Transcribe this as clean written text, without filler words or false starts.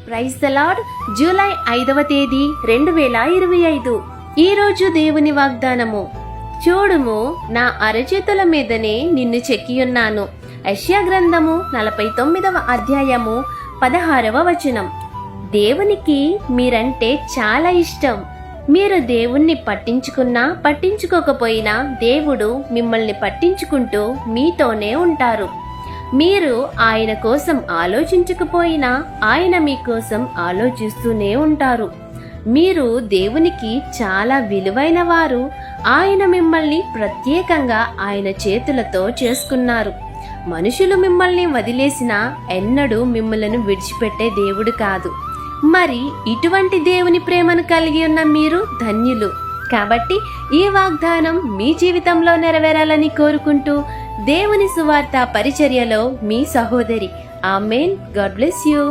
Praise the lord. July 5వ తేదీ 2025. ఈరోజు దేవుని వాగ్దానము. చూడుము, నా అరచేతుల మీదనే నిన్ను చెక్కియున్నాను. యెషయా గ్రంథము 49వ అధ్యాయము 16వ వచనం. దేవునికి మీరంటే చాలా ఇష్టం. మీరు దేవుణ్ణి పట్టించుకున్నా పట్టించుకోకపోయినా దేవుడు మిమ్మల్ని పట్టించుకుంటూ మీతోనే ఉంటారు. మీరు ఆయన కోసం ఆలోచించకపోయినా ఆయన మీకోసం ఆలోచిస్తూనే ఉంటారు. మీరు దేవునికి చాలా విలువైన వారు. ఆయన మిమ్మల్ని ప్రత్యేకంగా ఆయన చేతులతో చేసుకున్నారు. మనుషులు మిమ్మల్ని వదిలేసినా ఎన్నడూ మిమ్మల్ని విడిచిపెట్టే దేవుడు కాదు. మరి ఇటువంటి దేవుని ప్రేమను కలిగి ఉన్న మీరు ధన్యులు. కాబట్టి ఈ వాగ్దానం మీ జీవితంలో నెరవేరాలని కోరుకుంటూ దేవుని సువార్త పరిచర్యలో మీ సహోదరి. ఆమేన్. God bless you.